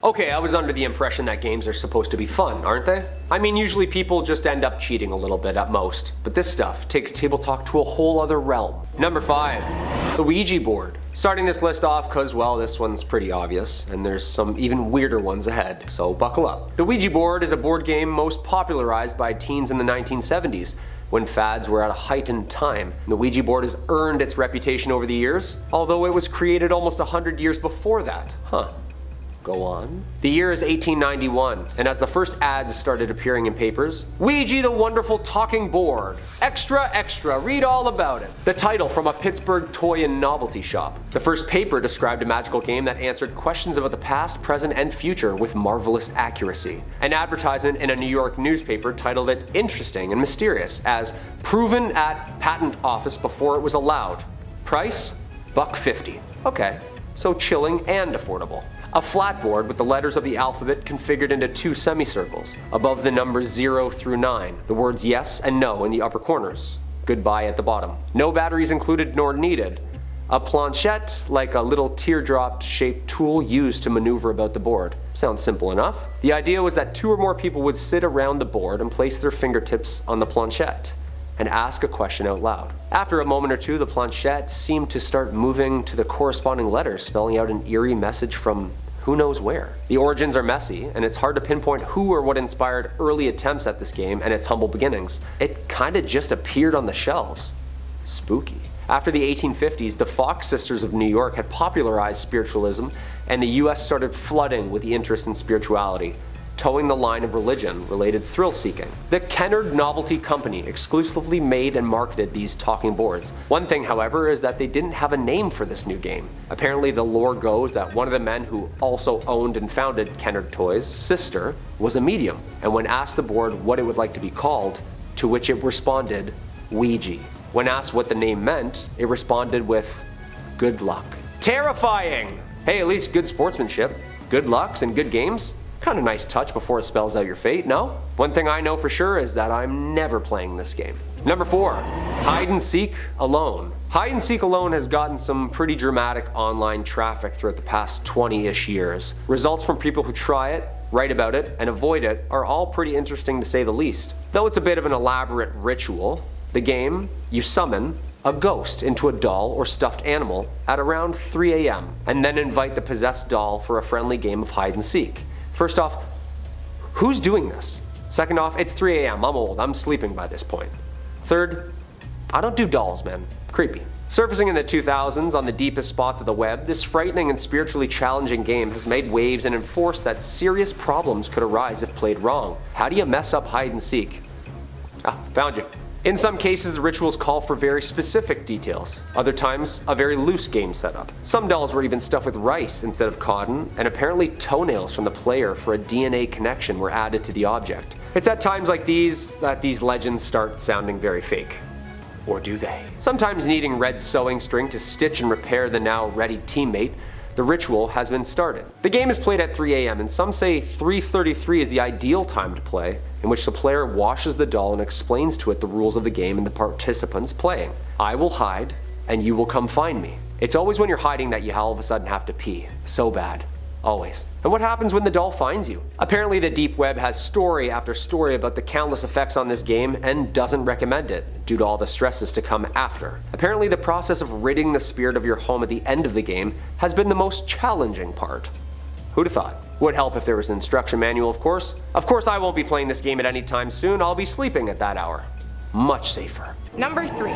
Okay, I was under the impression that games are supposed to be fun, aren't they? I mean, usually people just end up cheating a little bit at most, but this stuff takes table talk to a whole other realm. Number 5, the Ouija board. Starting this list off because, well, this one's pretty obvious, and there's some even weirder ones ahead, so buckle up. The Ouija board is a board game most popularized by teens in the 1970s, when fads were at a heightened time. The Ouija board has earned its reputation over the years, although it was created almost 100 years before that. Go on. The year is 1891, and as the first ads started appearing in papers, Ouija the wonderful talking board. Extra, extra, read all about it. The title from a Pittsburgh toy and novelty shop. The first paper described a magical game that answered questions about the past, present, and future with marvelous accuracy. An advertisement in a New York newspaper titled it interesting and mysterious as proven at patent office before it was allowed. Price? $1.50. Okay, so chilling and affordable. A flat board with the letters of the alphabet configured into 2 semicircles, above the numbers 0 through 9, the words yes and no in the upper corners, goodbye at the bottom. No batteries included nor needed. A planchette, like a little teardrop shaped tool used to maneuver about the board. Sounds simple enough. The idea was that 2 or more people would sit around the board and place their fingertips on the planchette and ask a question out loud. After a moment or two, the planchette seemed to start moving to the corresponding letters, spelling out an eerie message from who knows where. The origins are messy, and it's hard to pinpoint who or what inspired early attempts at this game and its humble beginnings. It kinda just appeared on the shelves. Spooky. After the 1850s, the Fox sisters of New York had popularized spiritualism, and the US started flooding with the interest in spirituality, towing the line of religion-related thrill-seeking. The Kennard Novelty Company exclusively made and marketed these talking boards. One thing, however, is that they didn't have a name for this new game. Apparently, the lore goes that one of the men who also owned and founded Kennard Toys' sister was a medium, and when asked the board what it would like to be called, to which it responded, Ouija. When asked what the name meant, it responded with, good luck. Terrifying! Hey, at least good sportsmanship. Good lucks and good games? Kinda nice touch before it spells out your fate, no? One thing I know for sure is that I'm never playing this game. Number 4, hide and seek alone. Hide and seek alone has gotten some pretty dramatic online traffic throughout the past 20-ish years. Results from people who try it, write about it, and avoid it are all pretty interesting to say the least. Though it's a bit of an elaborate ritual, the game, you summon a ghost into a doll or stuffed animal at around 3 a.m. and then invite the possessed doll for a friendly game of hide and seek. First off, who's doing this? Second off, it's 3 a.m. I'm old. I'm sleeping by this point. Third, I don't do dolls, man. Creepy. Surfacing in the 2000s on the deepest spots of the web, this frightening and spiritually challenging game has made waves and enforced that serious problems could arise if played wrong. How do you mess up hide and seek? Found you. In some cases, the rituals call for very specific details. Other times, a very loose game setup. Some dolls were even stuffed with rice instead of cotton, and apparently toenails from the player for a DNA connection were added to the object. It's at times like these that these legends start sounding very fake. Or do they? Sometimes needing red sewing string to stitch and repair the now ready teammate, the ritual has been started. The game is played at 3 a.m. and some say 3:33 is the ideal time to play, in which the player washes the doll and explains to it the rules of the game and the participants playing. I will hide, and you will come find me. It's always when you're hiding that you all of a sudden have to pee. So bad. Always. And what happens when the doll finds you? Apparently the deep web has story after story about the countless effects on this game and doesn't recommend it, due to all the stresses to come after. Apparently the process of ridding the spirit of your home at the end of the game has been the most challenging part. Who'd have thought? Would help if there was an instruction manual, of course. Of course I won't be playing this game at any time soon, I'll be sleeping at that hour. Much safer. Number 3,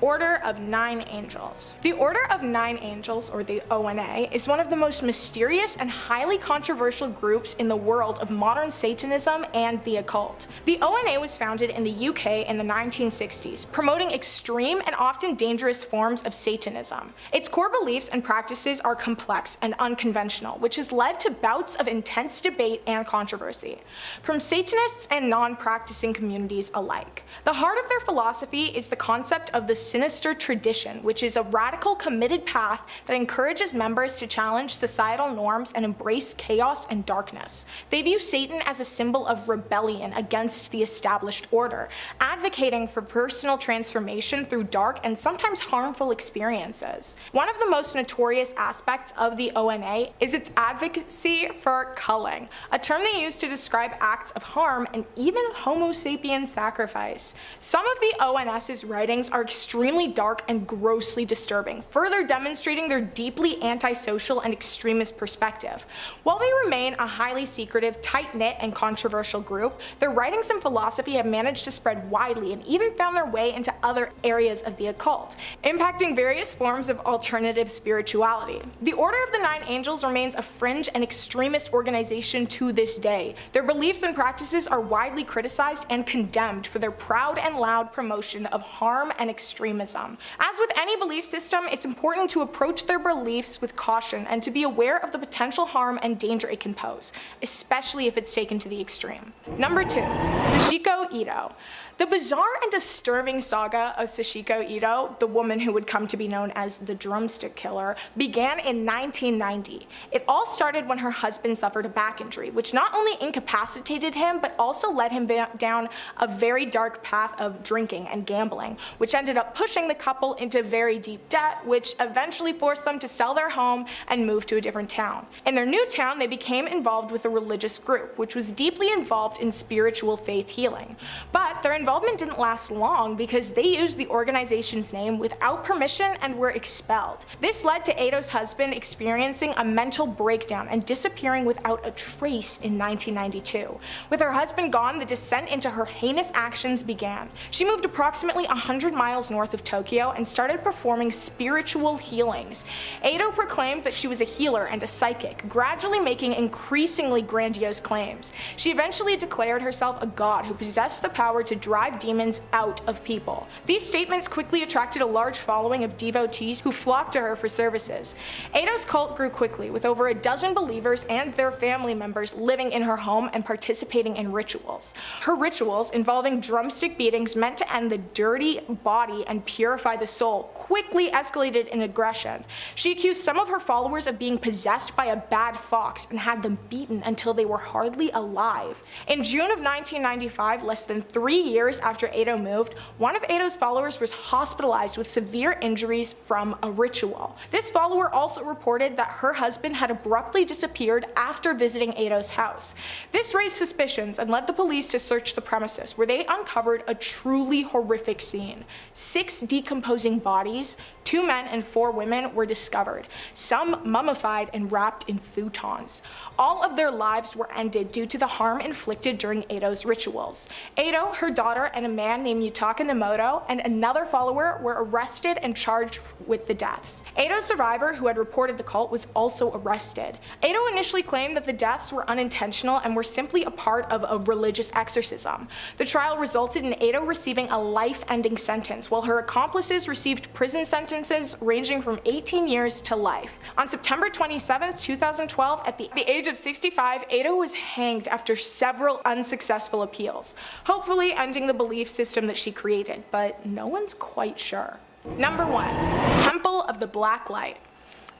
Order of 9 Angels. The Order of 9 Angels, or the ONA, is one of the most mysterious and highly controversial groups in the world of modern Satanism and the occult. The ONA was founded in the UK in the 1960s, promoting extreme and often dangerous forms of Satanism. Its core beliefs and practices are complex and unconventional, which has led to bouts of intense debate and controversy, from Satanists and non-practicing communities alike. The heart of their philosophy C is the concept of the sinister tradition, which is a radical, committed path that encourages members to challenge societal norms and embrace chaos and darkness. They view Satan as a symbol of rebellion against the established order, advocating for personal transformation through dark and sometimes harmful experiences. One of the most notorious aspects of the ONA is its advocacy for culling, a term they use to describe acts of harm and even Homo sapien sacrifice. Some of the ONS's writings are extremely dark and grossly disturbing, further demonstrating their deeply antisocial and extremist perspective. While they remain a highly secretive, tight-knit, and controversial group, their writings and philosophy have managed to spread widely and even found their way into other areas of the occult, impacting various forms of alternative spirituality. The Order of the Nine Angels remains a fringe and extremist organization to this day. Their beliefs and practices are widely criticized and condemned for their proud and loud promotion of harm and extremism. As with any belief system, it's important to approach their beliefs with caution and to be aware of the potential harm and danger it can pose, especially if it's taken to the extreme. Number 2, Sachiko Ido. The bizarre and disturbing saga of Sachiko Ido, the woman who would come to be known as the Drumstick Killer, began in 1990. It all started when her husband suffered a back injury, which not only incapacitated him, but also led him down a very dark path of drinking and gambling, which ended up pushing the couple into very deep debt, which eventually forced them to sell their home and move to a different town. In their new town, they became involved with a religious group, which was deeply involved in spiritual faith healing. But their involvement didn't last long because they used the organization's name without permission and were expelled. This led to Ido's husband experiencing a mental breakdown and disappearing without a trace in 1992. With her husband gone, the descent into her heinous actions began. She moved approximately 100 miles north of Tokyo and started performing spiritual healings. Ido proclaimed that she was a healer and a psychic, gradually making increasingly grandiose claims. She eventually declared herself a god who possessed the power to drive demons out of people. These statements quickly attracted a large following of devotees who flocked to her for services. Ido's cult grew quickly, with over a dozen believers and their family members living in her home and participating in rituals. Her rituals, involving drumstick beatings meant to end the dirty body and purify the soul, quickly escalated in aggression. She accused some of her followers of being possessed by a bad fox and had them beaten until they were hardly alive. In June of 1995, less than 3 years after Ido moved, one of Ido's followers was hospitalized with severe injuries from a ritual. This follower also reported that her husband had abruptly disappeared after visiting Ido's house. This raised suspicions and led the police to search the premises, where they uncovered a truly horrific scene. 6 decomposing bodies, 2 men and 4 women, were discovered, some mummified and wrapped in futons. All of their lives were ended due to the harm inflicted during Ido's rituals. Ido, her daughter, and a man named Yutaka Nemoto and another follower were arrested and charged with the deaths. Ido's survivor, who had reported the cult, was also arrested. Ido initially claimed that the deaths were unintentional and were simply a part of a religious exorcism. The trial resulted in Ido receiving a life-ending sentence, while her accomplices received prison sentences ranging from 18 years to life. On September 27, 2012, at the age of 65, Ido was hanged after several unsuccessful appeals, hopefully ending the belief system that she created, but no one's quite sure. Number 1. Temple of the Black Light.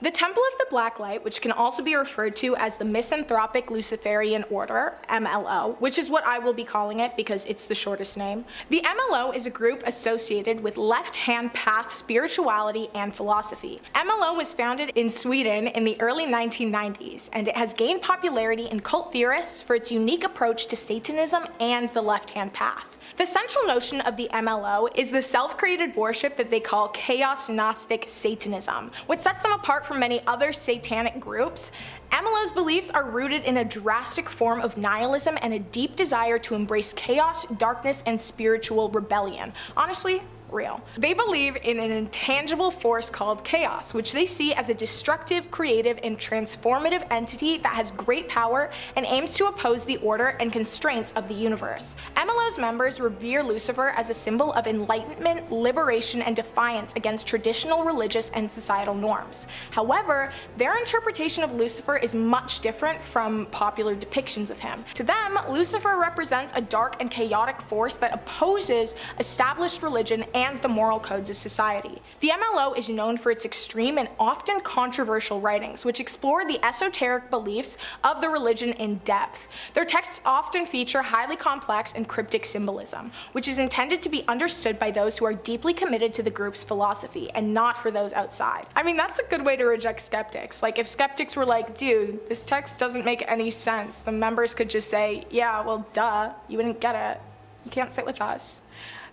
The Temple of the Black Light, which can also be referred to as the Misanthropic Luciferian Order, MLO, which is what I will be calling it because it's the shortest name. The MLO is a group associated with left-hand path spirituality and philosophy. MLO was founded in Sweden in the early 1990s, and it has gained popularity in cult theorists for its unique approach to Satanism and the left-hand path. The central notion of the MLO is the self-created worship that they call Chaos Gnostic Satanism. What sets them apart from many other satanic groups, MLO's beliefs are rooted in a drastic form of nihilism and a deep desire to embrace chaos, darkness, and spiritual rebellion. Honestly, real. They believe in an intangible force called chaos, which they see as a destructive, creative, and transformative entity that has great power and aims to oppose the order and constraints of the universe. MLO's members revere Lucifer as a symbol of enlightenment, liberation, and defiance against traditional religious and societal norms. However, their interpretation of Lucifer is much different from popular depictions of him. To them, Lucifer represents a dark and chaotic force that opposes established religion and the moral codes of society. The MLO is known for its extreme and often controversial writings, which explore the esoteric beliefs of the religion in depth. Their texts often feature highly complex and cryptic symbolism, which is intended to be understood by those who are deeply committed to the group's philosophy and not for those outside. I mean, that's a good way to reject skeptics. Like, if skeptics were like, dude, this text doesn't make any sense, the members could just say, yeah, well, duh, you wouldn't get it. You can't sit with us.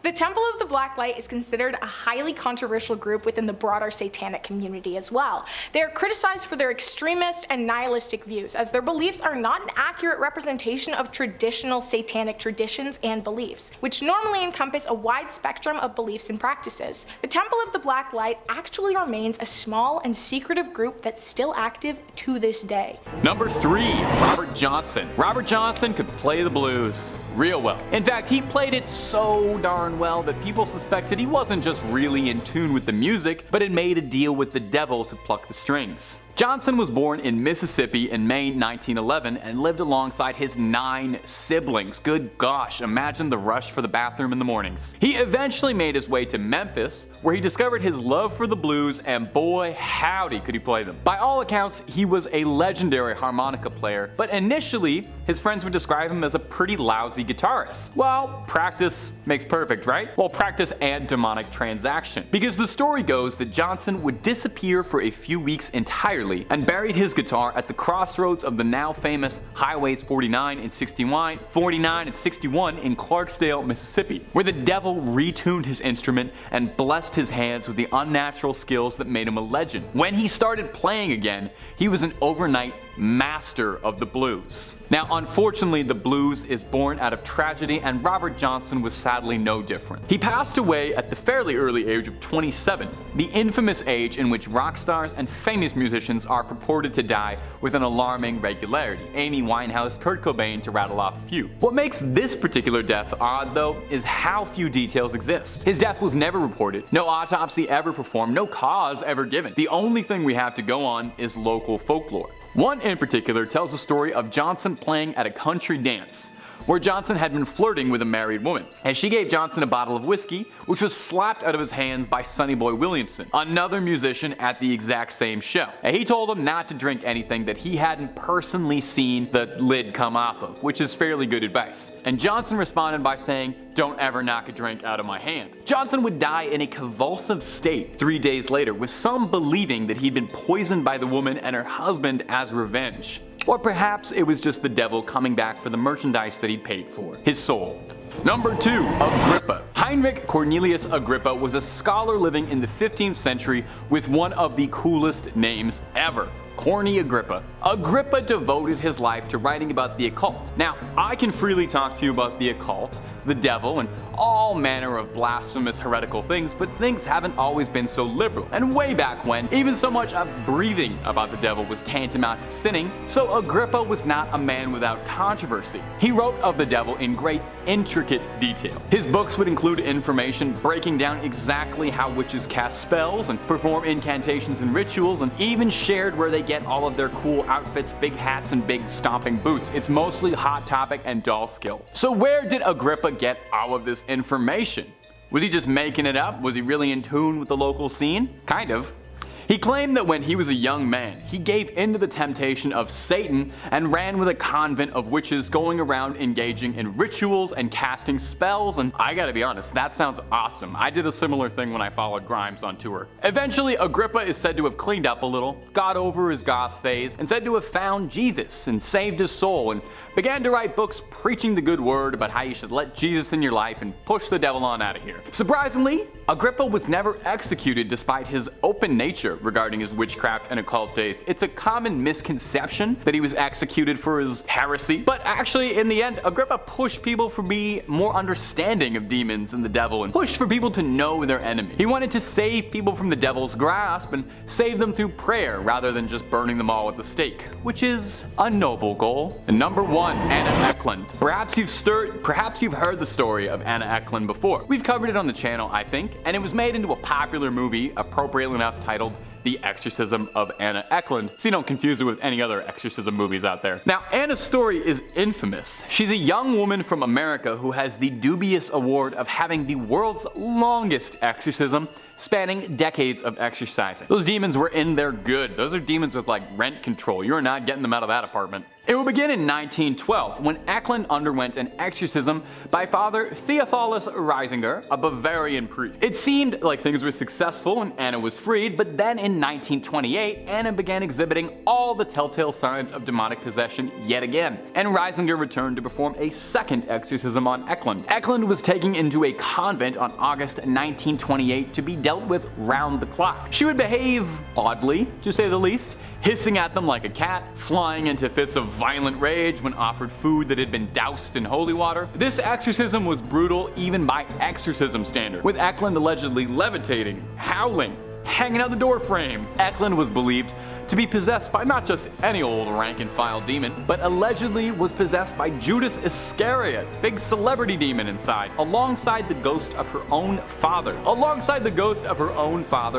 The Temple of the Black Light is considered a highly controversial group within the broader satanic community as well. They are criticized for their extremist and nihilistic views, as their beliefs are not an accurate representation of traditional satanic traditions and beliefs, which normally encompass a wide spectrum of beliefs and practices. The Temple of the Black Light actually remains a small and secretive group that's still active to this day. Number 3, Robert Johnson. Robert Johnson could play the blues real well. In fact, he played it so darn well that people suspected he wasn't just really in tune with the music, but had made a deal with the devil to pluck the strings. Johnson was born in Mississippi in May 1911 and lived alongside his 9 siblings. Good gosh, imagine the rush for the bathroom in the mornings. He eventually made his way to Memphis, where he discovered his love for the blues, and boy howdy could he play them. By all accounts, he was a legendary harmonica player, but initially his friends would describe him as a pretty lousy guitarist. Well, practice makes perfect, right? Well, practice and demonic transaction. Because the story goes that Johnson would disappear for a few weeks entirely and buried his guitar at the crossroads of the now famous Highways 49 and 61 in Clarksdale, Mississippi, where the devil retuned his instrument and blessed his hands with the unnatural skills that made him a legend. When he started playing again, he was an overnight master of the blues. Now, unfortunately, the blues is born out of tragedy, and Robert Johnson was sadly no different. He passed away at the fairly early age of 27, the infamous age in which rock stars and famous musicians are purported to die with an alarming regularity. Amy Winehouse, Kurt Cobain, to rattle off a few. What makes this particular death odd, though, is how few details exist. His death was never reported, no autopsy ever performed, no cause ever given. The only thing we have to go on is local folklore. One in particular tells the story of Johnson playing at a country dance, where Johnson had been flirting with a married woman, and she gave Johnson a bottle of whiskey, which was slapped out of his hands by Sonny Boy Williamson, another musician at the exact same show. And he told him not to drink anything that he hadn't personally seen the lid come off of, which is fairly good advice. And Johnson responded by saying, "Don't ever knock a drink out of my hand." Johnson would die in a convulsive state 3 days later, with some believing that he'd been poisoned by the woman and her husband as revenge. Or perhaps it was just the devil coming back for the merchandise that he paid for, his soul. Number 2, Agrippa. Heinrich Cornelius Agrippa was a scholar living in the 15th century with one of the coolest names ever. Corny Agrippa. Agrippa devoted his life to writing about the occult. Now, I can freely talk to you about the occult, the devil, and all manner of blasphemous heretical things, but things haven't always been so liberal. And way back when, even so much of breathing about the devil was tantamount to sinning, so Agrippa was not a man without controversy. He wrote of the devil in great, intricate detail. His books would include information breaking down exactly how witches cast spells and perform incantations and rituals, and even shared where they get all of their cool outfits, big hats, and big stomping boots. It's mostly Hot Topic and doll skill. So where did Agrippa get all of this information? Was he just making it up? Was he really in tune with the local scene? Kind of. He claimed that when he was a young man, he gave in to the temptation of Satan and ran with a convent of witches, going around engaging in rituals and casting spells, and I gotta be honest, that sounds awesome. I did a similar thing when I followed Grimes on tour. Eventually, Agrippa is said to have cleaned up a little, got over his goth phase, and said to have found Jesus and saved his soul, and began to write books preaching the good word about how you should let Jesus in your life and push the devil on out of here. Surprisingly, Agrippa was never executed despite his open nature, regarding his witchcraft and occult days. It's a common misconception that he was executed for his heresy, but actually in the end, Agrippa pushed people to be more understanding of demons and the devil, and pushed for people to know their enemy. He wanted to save people from the devil's grasp and save them through prayer rather than just burning them all at the stake, which is a noble goal. And number 1, Anna Ecklund. Perhaps you've heard the story of Anna Ecklund before. We've covered it on the channel, I think, and it was made into a popular movie, appropriately enough titled The Exorcism of Anna Ecklund, so you don't confuse it with any other exorcism movies out there. Now, Anna's story is infamous. She's a young woman from America who has the dubious award of having the world's longest exorcism, spanning decades of exorcising. Those demons were in there good. Those are demons with like rent control. You're not getting them out of that apartment. It will begin in 1912 when Ecklund underwent an exorcism by Father Theophilus Reisinger, a Bavarian priest. It seemed like things were successful and Anna was freed, but then in 1928, Anna began exhibiting all the telltale signs of demonic possession yet again, and Reisinger returned to perform a second exorcism on Ecklund. Ecklund was taken into a convent on August 1928 to be dealt with round the clock. She would behave oddly, to say the least, hissing at them like a cat, flying into fits of violent rage when offered food that had been doused in holy water. This exorcism was brutal even by exorcism standard, with Ecklund allegedly levitating, howling, hanging out the door frame. Ecklund was believed to be possessed by not just any old rank-and-file demon, but allegedly was possessed by Judas Iscariot, big celebrity demon inside, alongside the ghost of her own father.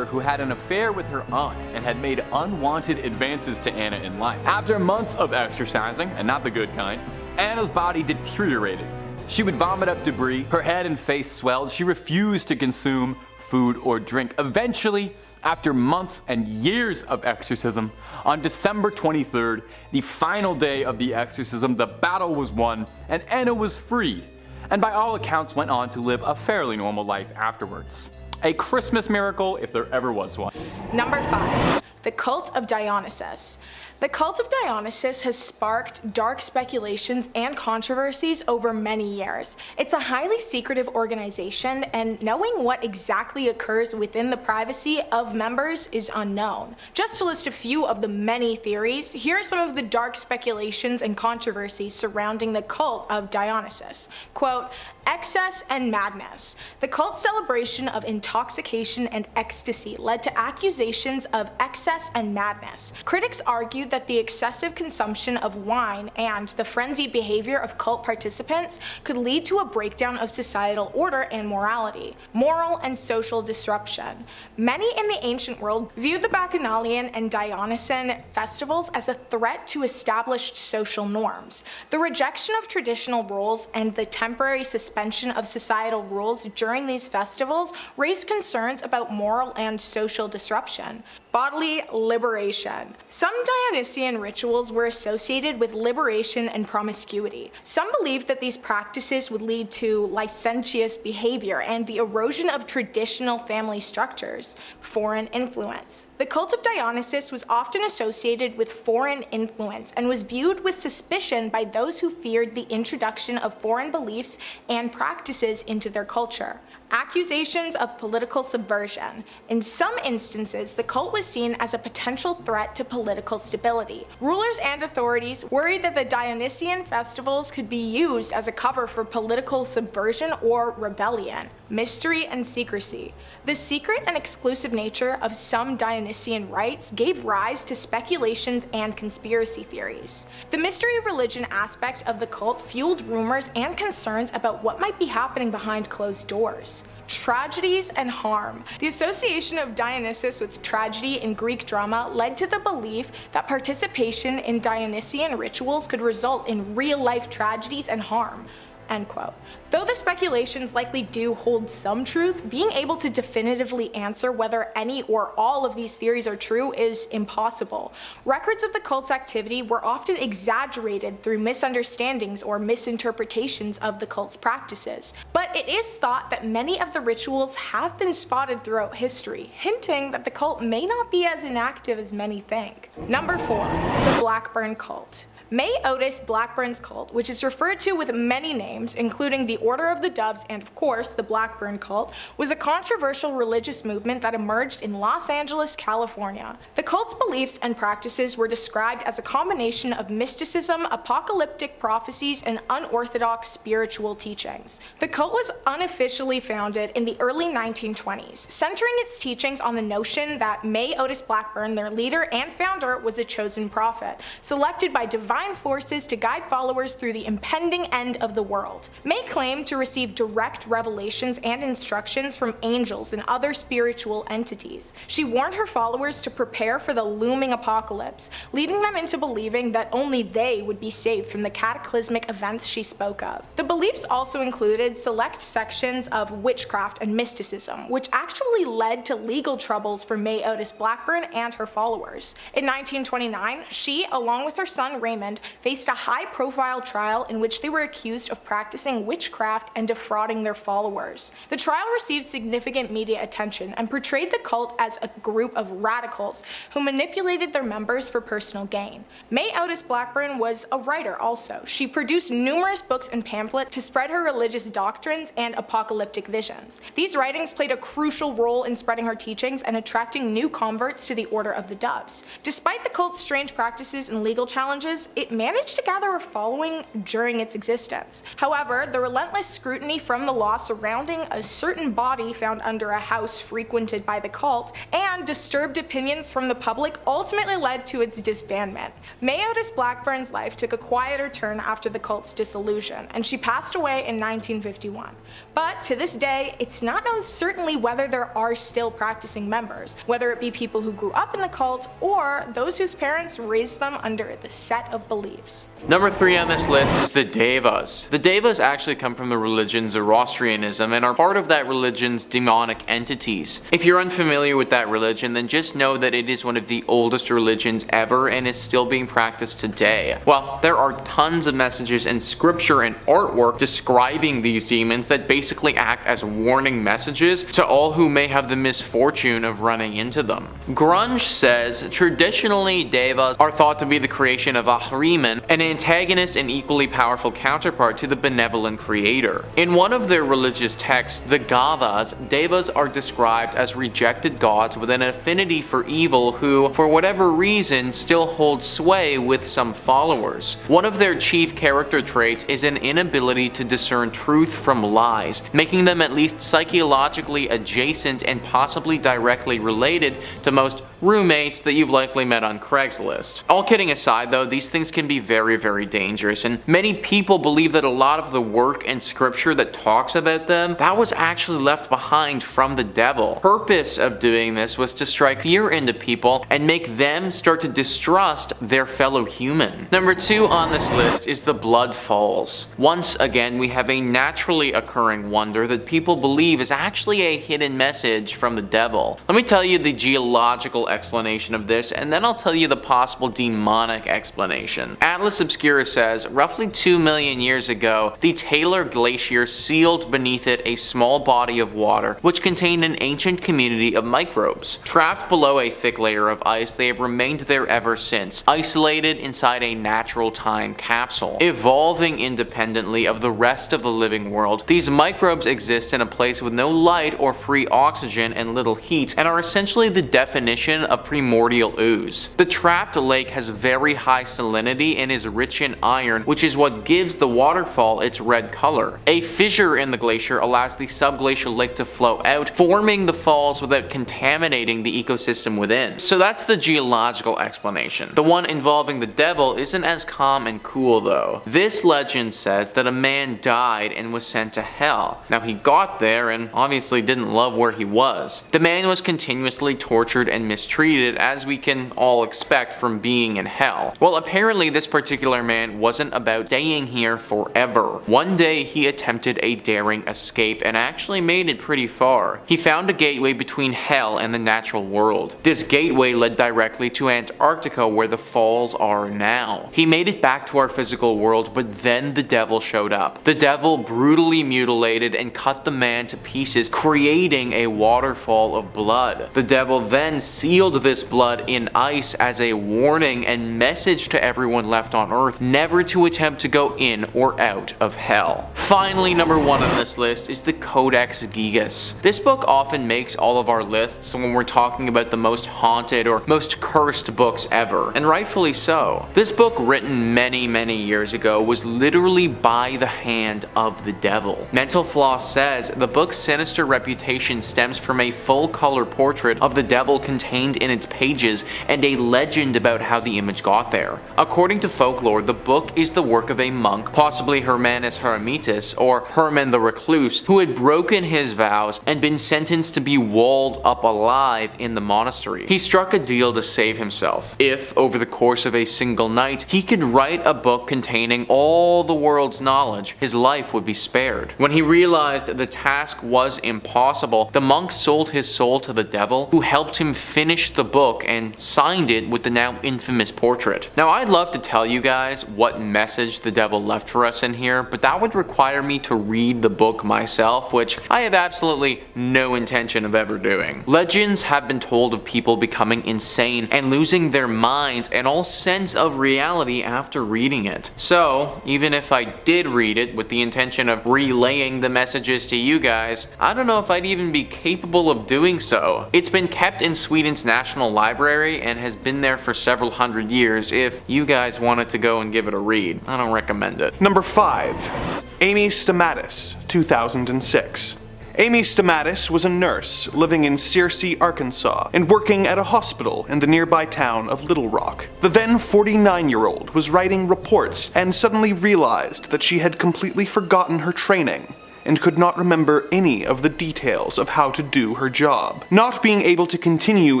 Who had an affair with her aunt and had made unwanted advances to Anna in life. After months of exercising, and not the good kind, Anna's body deteriorated. She would vomit up debris, her head and face swelled, she refused to consume food or drink. Eventually, after months and years of exorcism, on December 23rd, the final day of the exorcism, the battle was won and Anna was freed, and by all accounts went on to live a fairly normal life afterwards. A Christmas miracle if there ever was one. Number 5. The Cult of Dionysus. The Cult of Dionysus has sparked dark speculations and controversies over many years. It's a highly secretive organization, and knowing what exactly occurs within the privacy of members is unknown. Just to list a few of the many theories, here are some of the dark speculations and controversies surrounding the Cult of Dionysus. Quote, excess and madness. The cult's celebration of intoxication and ecstasy led to accusations of excess and madness. Critics argued that the excessive consumption of wine and the frenzied behavior of cult participants could lead to a breakdown of societal order and morality, moral and social disruption. Many in the ancient world viewed the Bacchanalian and Dionysian festivals as a threat to established social norms. The rejection of traditional rules and the temporary suspension of societal rules during these festivals raised concerns about moral and social disruption. Bodily liberation. Some Dionysian rituals were associated with liberation and promiscuity. Some believed that these practices would lead to licentious behavior and the erosion of traditional family structures. Foreign influence. The cult of Dionysus was often associated with foreign influence and was viewed with suspicion by those who feared the introduction of foreign beliefs and practices into their culture. Accusations of political subversion. In some instances, the cult was seen as a potential threat to political stability. Rulers and authorities worried that the Dionysian festivals could be used as a cover for political subversion or rebellion. Mystery and secrecy. The secret and exclusive nature of some Dionysian rites gave rise to speculations and conspiracy theories. The mystery religion aspect of the cult fueled rumors and concerns about what might be happening behind closed doors. Tragedies and harm. The association of Dionysus with tragedy in Greek drama led to the belief that participation in Dionysian rituals could result in real-life tragedies and harm. End quote. Though the speculations likely do hold some truth, being able to definitively answer whether any or all of these theories are true is impossible. Records of the cult's activity were often exaggerated through misunderstandings or misinterpretations of the cult's practices. But it is thought that many of the rituals have been spotted throughout history, hinting that the cult may not be as inactive as many think. Number 4. The Blackburn Cult. May Otis Blackburn's cult, which is referred to with many names, including the Order of the Doves and of course the Blackburn cult, was a controversial religious movement that emerged in Los Angeles, California. The cult's beliefs and practices were described as a combination of mysticism, apocalyptic prophecies, and unorthodox spiritual teachings. The cult was unofficially founded in the early 1920s, centering its teachings on the notion that May Otis Blackburn, their leader and founder, was a chosen prophet, selected by divine forces to guide followers through the impending end of the world. May claimed to receive direct revelations and instructions from angels and other spiritual entities. She warned her followers to prepare for the looming apocalypse, leading them into believing that only they would be saved from the cataclysmic events she spoke of. The beliefs also included select sections of witchcraft and mysticism, which actually led to legal troubles for May Otis Blackburn and her followers. In 1929, she, along with her son Raymond, faced a high-profile trial in which they were accused of practicing witchcraft and defrauding their followers. The trial received significant media attention and portrayed the cult as a group of radicals who manipulated their members for personal gain. May Otis Blackburn was a writer also. She produced numerous books and pamphlets to spread her religious doctrines and apocalyptic visions. These writings played a crucial role in spreading her teachings and attracting new converts to the Order of the Doves. Despite the cult's strange practices and legal challenges, it managed to gather a following during its existence. However, the relentless scrutiny from the law surrounding a certain body found under a house frequented by the cult and disturbed opinions from the public ultimately led to its disbandment. May Otis Blackburn's life took a quieter turn after the cult's dissolution, and she passed away in 1951. But to this day, it's not known certainly whether there are still practicing members, whether it be people who grew up in the cult or those whose parents raised them under the set of beliefs. Number 3 on this list is the Daevas. The Daevas actually come from the religion Zoroastrianism and are part of that religion's demonic entities. If you're unfamiliar with that religion, then just know that it is one of the oldest religions ever and is still being practiced today. Well, there are tons of messages in scripture and artwork describing these demons that basically act as warning messages to all who may have the misfortune of running into them. Grunge says, traditionally Daevas are thought to be the creation of Ahriman, an antagonist and equally powerful counterpart to the benevolent creator. In one of their religious texts, the Gathas, Daevas are described as rejected gods with an affinity for evil who, for whatever reason, still hold sway with some followers. One of their chief character traits is an inability to discern truth from lies, making them at least psychologically adjacent and possibly directly related to most roommates that you've likely met on Craigslist. All kidding aside though, these things can be very dangerous, and many people believe that a lot of the work and scripture that talks about them, that was actually left behind from the devil. The purpose of doing this was to strike fear into people and make them start to distrust their fellow human. Number 2 on this list is the Blood Falls. Once again, we have a naturally occurring wonder that people believe is actually a hidden message from the devil. Let me tell you the geological explanation of this, and then I'll tell you the possible demonic explanation. Atlas Obscura says, roughly 2 million years ago, the Taylor Glacier sealed beneath it a small body of water, which contained an ancient community of microbes. Trapped below a thick layer of ice, they have remained there ever since, isolated inside a natural time capsule. Evolving independently of the rest of the living world, these microbes exist in a place with no light or free oxygen and little heat, and are essentially the definition of primordial ooze. The trapped lake has very high salinity and is rich in iron, which is what gives the waterfall its red color. A fissure in the glacier allows the subglacial lake to flow out, forming the falls without contaminating the ecosystem within. So that's the geological explanation. The one involving the devil isn't as calm and cool though. This legend says that a man died and was sent to hell. Now he got there and obviously didn't love where he was. The man was continuously tortured and mistreated, as we can all expect from being in hell. Well, apparently this particular man wasn't about staying here forever. One day he attempted a daring escape and actually made it pretty far. He found a gateway between hell and the natural world. This gateway led directly to Antarctica, where the falls are now. He made it back to our physical world, but then the devil showed up. The devil brutally mutilated and cut the man to pieces, creating a waterfall of blood. The devil then sealed sealed this blood in ice as a warning and message to everyone left on Earth never to attempt to go in or out of hell. Finally, number 1 on this list is the Codex Gigas. This book often makes all of our lists when we're talking about the most haunted or most cursed books ever, and rightfully so. This book, written many years ago, was literally by the hand of the devil. Mental Floss says the book's sinister reputation stems from a full-color portrait of the devil contained in its pages and a legend about how the image got there. According to folklore, the book is the work of a monk, possibly Hermanus Heremitas or Herman the Recluse, who had broken his vows and been sentenced to be walled up alive in the monastery. He struck a deal to save himself. If, over the course of a single night, he could write a book containing all the world's knowledge, his life would be spared. When he realized the task was impossible, the monk sold his soul to the devil, who helped him finish the book and signed it with the now infamous portrait. Now, I'd love to tell you guys what message the devil left for us in here, but that would require me to read the book myself, which I have absolutely no intention of ever doing. Legends have been told of people becoming insane and losing their minds and all sense of reality after reading it. So, even if I did read it with the intention of relaying the messages to you guys, I don't know if I'd even be capable of doing so. It's been kept in Sweden's National Library and has been there for several hundred years. If you guys wanted to go and give it a read, I don't recommend it. Number 5. Amy Stamatis, 2006. Amy Stamatis was a nurse living in Searcy, Arkansas, and working at a hospital in the nearby town of Little Rock. The then 49-year-old was writing reports and suddenly realized that she had completely forgotten her training and could not remember any of the details of how to do her job. Not being able to continue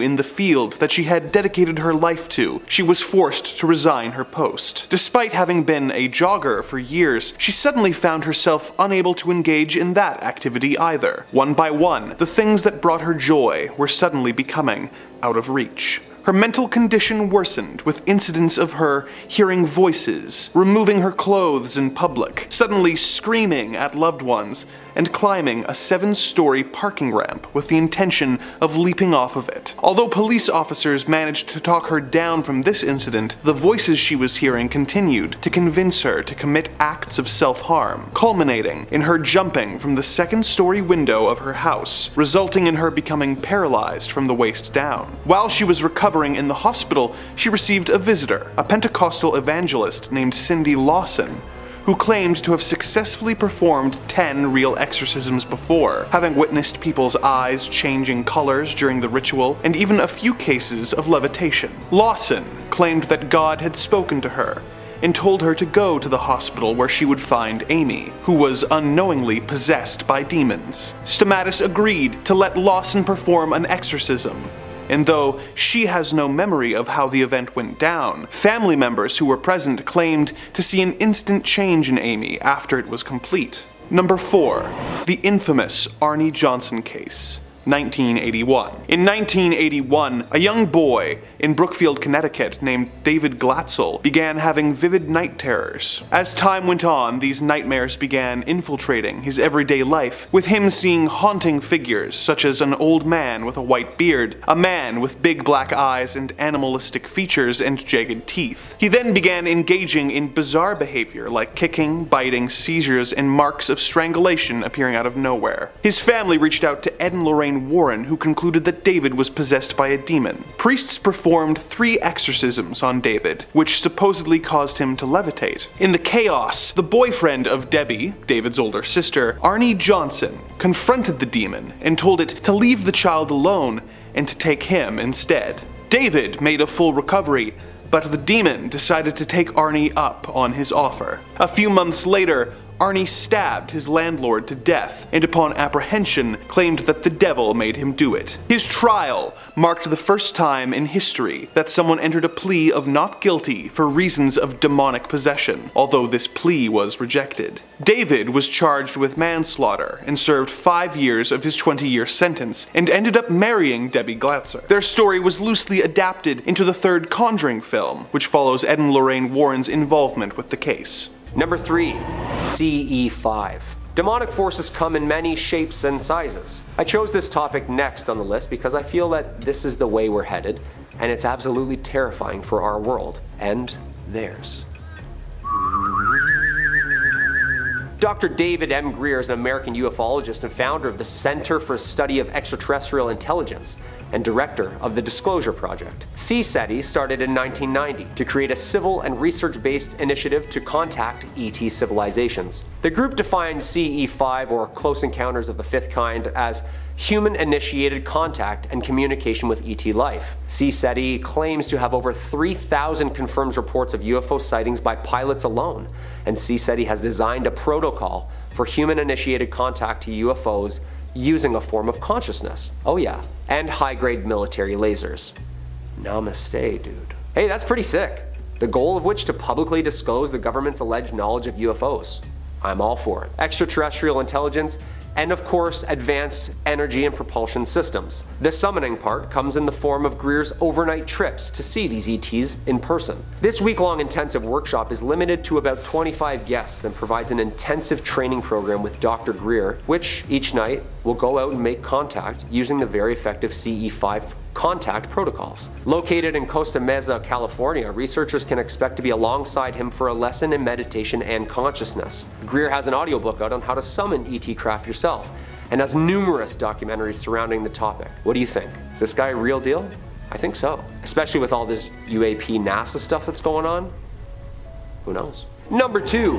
in the field that she had dedicated her life to, she was forced to resign her post. Despite having been a jogger for years, she suddenly found herself unable to engage in that activity either. One by one, the things that brought her joy were suddenly becoming out of reach. Her mental condition worsened with incidents of her hearing voices, removing her clothes in public, suddenly screaming at loved ones, and climbing a 7-story parking ramp with the intention of leaping off of it. Although police officers managed to talk her down from this incident, the voices she was hearing continued to convince her to commit acts of self-harm, culminating in her jumping from the 2nd-story window of her house, resulting in her becoming paralyzed from the waist down. While she was recovering in the hospital, she received a visitor, a Pentecostal evangelist named Cindy Lawson, who claimed to have successfully performed 10 real exorcisms before, having witnessed people's eyes changing colors during the ritual, and even a few cases of levitation. Lawson claimed that God had spoken to her and told her to go to the hospital where she would find Amy, who was unknowingly possessed by demons. Stamatis agreed to let Lawson perform an exorcism, and though she has no memory of how the event went down, family members who were present claimed to see an instant change in Amy after it was complete. Number 4. The infamous Arnie Johnson case. 1981. In 1981, a young boy in Brookfield, Connecticut named David Glatzel began having vivid night terrors. As time went on, these nightmares began infiltrating his everyday life, with him seeing haunting figures such as an old man with a white beard, a man with big black eyes and animalistic features and jagged teeth. He then began engaging in bizarre behavior like kicking, biting, seizures, and marks of strangulation appearing out of nowhere. His family reached out to Ed and Lorraine Warren, who concluded that David was possessed by a demon. Priests performed 3 exorcisms on David, which supposedly caused him to levitate. In the chaos, the boyfriend of Debbie, David's older sister, Arnie Johnson, confronted the demon and told it to leave the child alone and to take him instead. David made a full recovery, but the demon decided to take Arnie up on his offer. A few months later, Arnie stabbed his landlord to death, and upon apprehension claimed that the devil made him do it. His trial marked the first time in history that someone entered a plea of not guilty for reasons of demonic possession, although this plea was rejected. David was charged with manslaughter and served 5 years of his 20-year sentence, and ended up marrying Debbie Glatzer. Their story was loosely adapted into the 3rd Conjuring film, which follows Ed and Lorraine Warren's involvement with the case. Number 3. CE5. Demonic forces come in many shapes and sizes. I chose this topic next on the list because I feel that this is the way we're headed, and it's absolutely terrifying for our world and theirs. Dr. David M. Greer is an American ufologist and founder of the Center for Study of Extraterrestrial Intelligence and director of the Disclosure Project. CSETI started in 1990 to create a civil and research-based initiative to contact ET civilizations. The group defined CE5, or Close Encounters of the Fifth Kind, as human-initiated contact and communication with ET life. CSETI claims to have over 3,000 confirmed reports of UFO sightings by pilots alone, and CSETI has designed a protocol for human-initiated contact to UFOs using a form of consciousness. Oh yeah, and high-grade military lasers. Namaste, dude. Hey, that's pretty sick. The goal of which to publicly disclose the government's alleged knowledge of UFOs. I'm all for it. Extraterrestrial intelligence, and of course, advanced energy and propulsion systems. The summoning part comes in the form of Greer's overnight trips to see these ETs in person. This week-long intensive workshop is limited to about 25 guests and provides an intensive training program with Dr. Greer, which each night will go out and make contact using the very effective CE5 contact protocols. Located in Costa Mesa, California, researchers can expect to be alongside him for a lesson in meditation and consciousness. Greer has an audiobook out on how to summon ET craft yourself, and has numerous documentaries surrounding the topic. What do you think? Is this guy a real deal? I think so. Especially with all this UAP NASA stuff that's going on. Who knows? Number 2,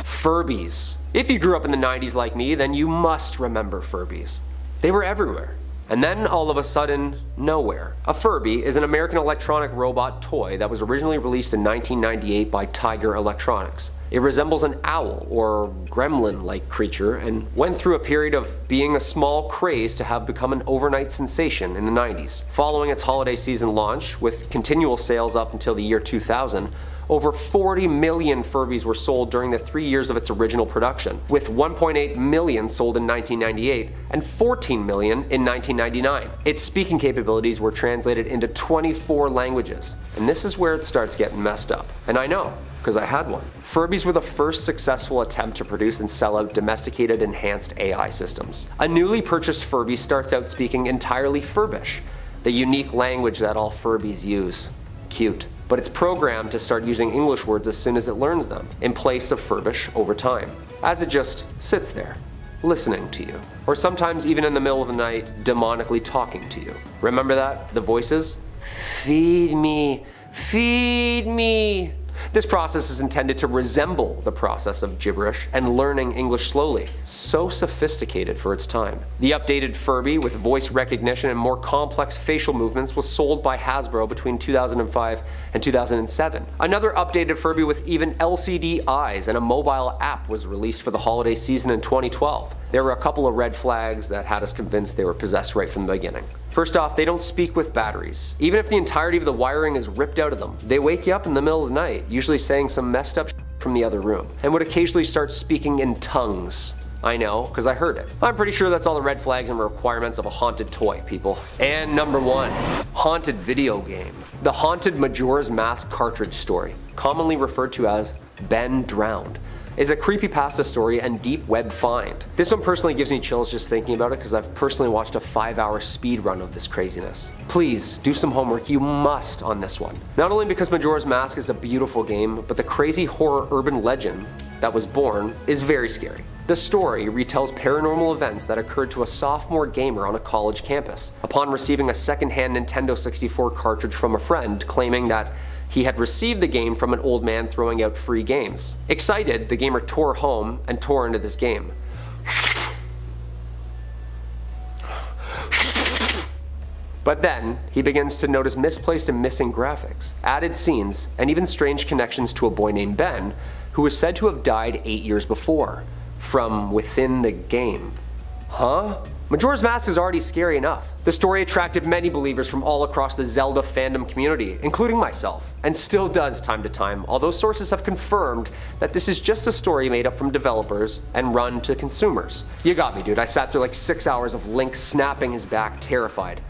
Furbies. If you grew up in the 90s like me, then you must remember Furbies. They were everywhere. And then, all of a sudden, nowhere. A Furby is an American electronic robot toy that was originally released in 1998 by Tiger Electronics. It resembles an owl or gremlin-like creature and went through a period of being a small craze to have become an overnight sensation in the 90s. Following its holiday season launch, with continual sales up until the year 2000, over 40 million Furbies were sold during the 3 years of its original production, with 1.8 million sold in 1998 and 14 million in 1999. Its speaking capabilities were translated into 24 languages, and this is where it starts getting messed up. And I know, because I had one. Furbies were the first successful attempt to produce and sell out domesticated enhanced AI systems. A newly purchased Furby starts out speaking entirely Furbish, the unique language that all Furbies use. Cute. But it's programmed to start using English words as soon as it learns them, in place of Furbish over time, as it just sits there, listening to you. Or sometimes even in the middle of the night, demonically talking to you. Remember that? The voices? Feed me, feed me. This process is intended to resemble the process of gibberish and learning English slowly. So sophisticated for its time. The updated Furby with voice recognition and more complex facial movements was sold by Hasbro between 2005 and 2007. Another updated Furby with even LCD eyes and a mobile app was released for the holiday season in 2012. There were a couple of red flags that had us convinced they were possessed right from the beginning. First off, they don't speak with batteries. Even if the entirety of the wiring is ripped out of them, they wake you up in the middle of the night, usually saying some messed up from the other room, and would occasionally start speaking in tongues. I know, because I heard it. I'm pretty sure that's all the red flags and requirements of a haunted toy, people. And number 1, haunted video game. The Haunted Majora's Mask cartridge story, commonly referred to as Ben Drowned, is a creepypasta story and deep web find. This one personally gives me chills just thinking about it because I've personally watched a 5-hour speed run of this craziness. Please, do some homework, you must on this one. Not only because Majora's Mask is a beautiful game, but the crazy horror urban legend that was born is very scary. The story retells paranormal events that occurred to a sophomore gamer on a college campus, upon receiving a secondhand Nintendo 64 cartridge from a friend claiming that he had received the game from an old man throwing out free games. Excited, the gamer tore home and tore into this game. But then, he begins to notice misplaced and missing graphics, added scenes, and even strange connections to a boy named Ben, who was said to have died 8 years before, from within the game. Huh? Majora's Mask is already scary enough. The story attracted many believers from all across the Zelda fandom community, including myself, and still does time to time, although sources have confirmed that this is just a story made up from developers and run to consumers. You got me, dude. I sat through like 6 hours of Link snapping his back, terrified.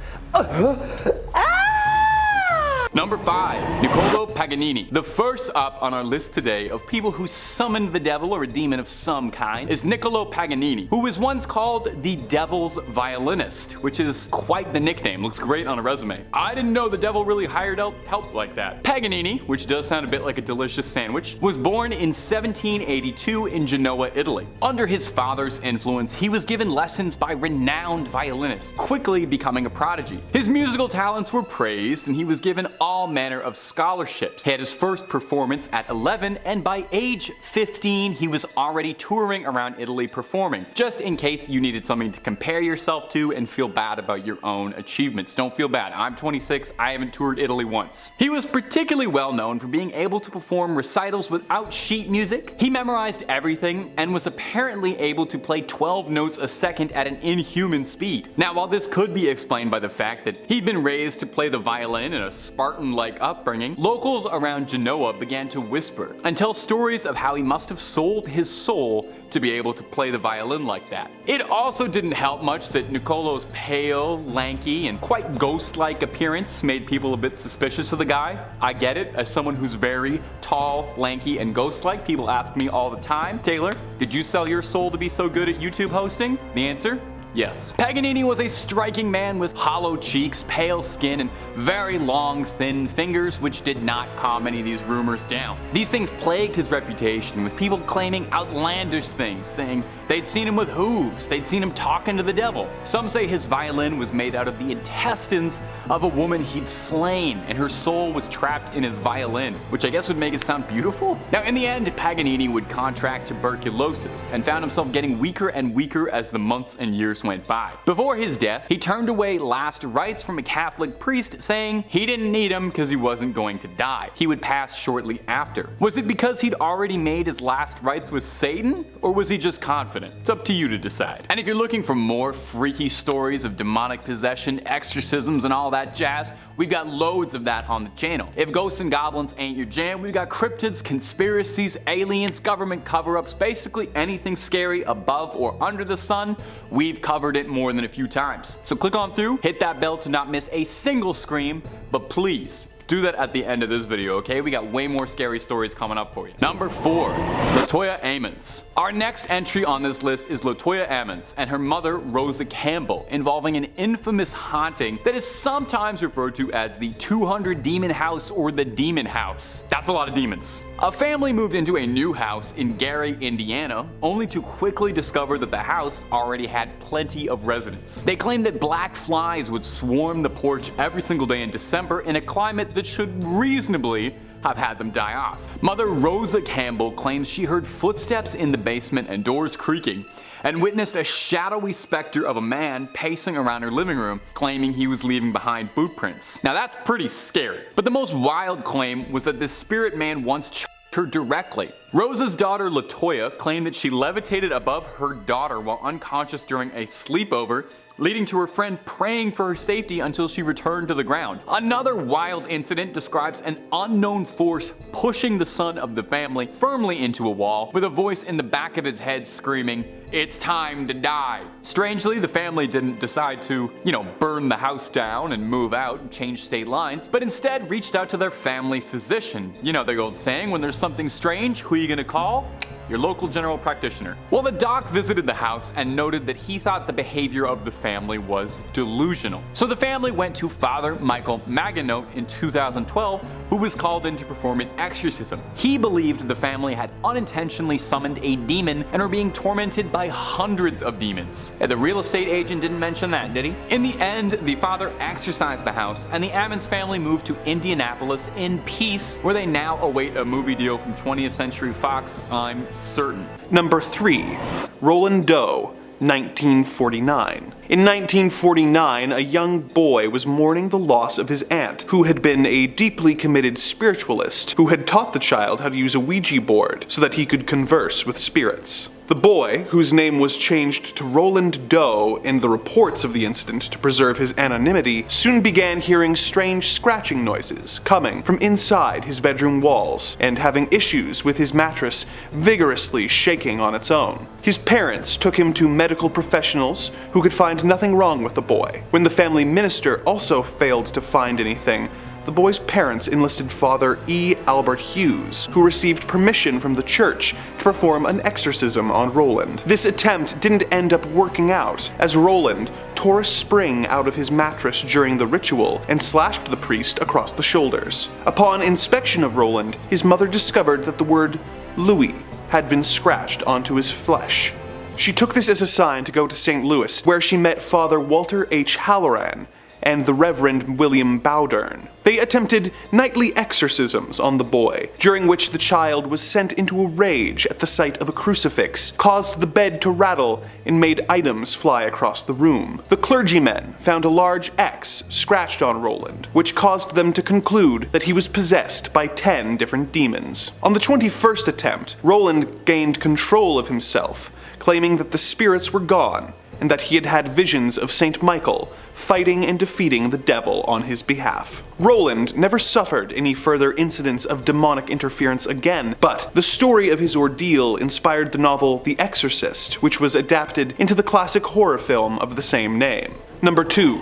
Number 5. Nicolo Paganini. The first up on our list today of people who summoned the devil or a demon of some kind is Nicolo Paganini, who was once called the devil's violinist, which is quite the nickname. Looks great on a resume. I didn't know the devil really hired out help like that. Paganini, which does sound a bit like a delicious sandwich, was born in 1782 in Genoa, Italy. Under his father's influence, he was given lessons by renowned violinists, quickly becoming a prodigy. His musical talents were praised, and he was given all manner of scholarships. He had his first performance at 11, and by age 15, he was already touring around Italy performing, just in case you needed something to compare yourself to and feel bad about your own achievements. Don't feel bad. I'm 26, I haven't toured Italy once. He was particularly well known for being able to perform recitals without sheet music. He memorized everything and was apparently able to play 12 notes a second at an inhuman speed. Now, while this could be explained by the fact that he'd been raised to play the violin in a Spartan-like upbringing, locals around Genoa began to whisper and tell stories of how he must have sold his soul to be able to play the violin like that. It also didn't help much that Nicolo's pale, lanky, and quite ghost-like appearance made people a bit suspicious of the guy. I get it, as someone who's very tall, lanky, and ghost-like, people ask me all the time, Taylor, did you sell your soul to be so good at YouTube hosting? The answer? Yes. Paganini was a striking man with hollow cheeks, pale skin, and very long, thin fingers, which did not calm any of these rumors down. These things plagued his reputation, with people claiming outlandish things, saying they'd seen him with hooves, they'd seen him talking to the devil. Some say his violin was made out of the intestines of a woman he'd slain, and her soul was trapped in his violin, which I guess would make it sound beautiful? Now, in the end, Paganini would contract tuberculosis, and found himself getting weaker and weaker as the months and years went by. Before his death, he turned away last rites from a Catholic priest, saying he didn't need him because he wasn't going to die. He would pass shortly after. Was it because he'd already made his last rites with Satan, or was he just confident? It's up to you to decide. And if you're looking for more freaky stories of demonic possession, exorcisms, and all that jazz, we've got loads of that on the channel. If ghosts and goblins ain't your jam, we've got cryptids, conspiracies, aliens, government cover-ups, basically anything scary above or under the sun, we've covered it more than a few times. So click on through, hit that bell to not miss a single scream, but please, do that at the end of this video, okay? We got way more scary stories coming up for you. Number 4, Latoya Ammons. Our next entry on this list is Latoya Ammons and her mother Rosa Campbell, involving an infamous haunting that is sometimes referred to as the 200 Demon House or the Demon House. That's a lot of demons. A family moved into a new house in Gary, Indiana, only to quickly discover that the house already had plenty of residents. They claimed that black flies would swarm the porch every single day in December in a climate that should reasonably have had them die off. Mother Rosa Campbell claims she heard footsteps in the basement and doors creaking, and witnessed a shadowy specter of a man pacing around her living room, claiming he was leaving behind boot prints. Now that's pretty scary. But the most wild claim was that this spirit man once choked her directly. Rosa's daughter Latoya claimed that she levitated above her daughter while unconscious during a sleepover, leading to her friend praying for her safety until she returned to the ground. Another wild incident describes an unknown force pushing the son of the family firmly into a wall, with a voice in the back of his head screaming, "It's time to die." Strangely, the family didn't decide to, burn the house down and move out and change state lines, but instead reached out to their family physician. You know the old saying, when there's something strange, who are you gonna call? Your local general practitioner. Well, the doc visited the house and noted that he thought the behavior of the family was delusional. So the family went to Father Michael Maganote in 2012, who was called in to perform an exorcism. He believed the family had unintentionally summoned a demon and were being tormented by hundreds of demons. And the real estate agent didn't mention that, did he? In the end, the father exorcised the house, and the Ammons family moved to Indianapolis in peace, where they now await a movie deal from 20th Century Fox, I'm certain. Number 3, Roland Doe, 1949. In 1949, a young boy was mourning the loss of his aunt, who had been a deeply committed spiritualist who had taught the child how to use a Ouija board so that he could converse with spirits. The boy, whose name was changed to Roland Doe in the reports of the incident to preserve his anonymity, soon began hearing strange scratching noises coming from inside his bedroom walls, and having issues with his mattress vigorously shaking on its own. His parents took him to medical professionals who could find nothing wrong with the boy. When the family minister also failed to find anything, the boy's parents enlisted Father E. Albert Hughes, who received permission from the church to perform an exorcism on Roland. This attempt didn't end up working out, as Roland tore a spring out of his mattress during the ritual and slashed the priest across the shoulders. Upon inspection of Roland, his mother discovered that the word Louis had been scratched onto his flesh. She took this as a sign to go to St. Louis, where she met Father Walter H. Halloran and the Reverend William Bowdern. They attempted nightly exorcisms on the boy, during which the child was sent into a rage at the sight of a crucifix, caused the bed to rattle, and made items fly across the room. The clergymen found a large X scratched on Roland, which caused them to conclude that he was possessed by 10 different demons. On the 21st attempt, Roland gained control of himself, claiming that the spirits were gone, and that he had had visions of Saint Michael fighting and defeating the devil on his behalf. Roland never suffered any further incidents of demonic interference again, but the story of his ordeal inspired the novel The Exorcist, which was adapted into the classic horror film of the same name. Number 2.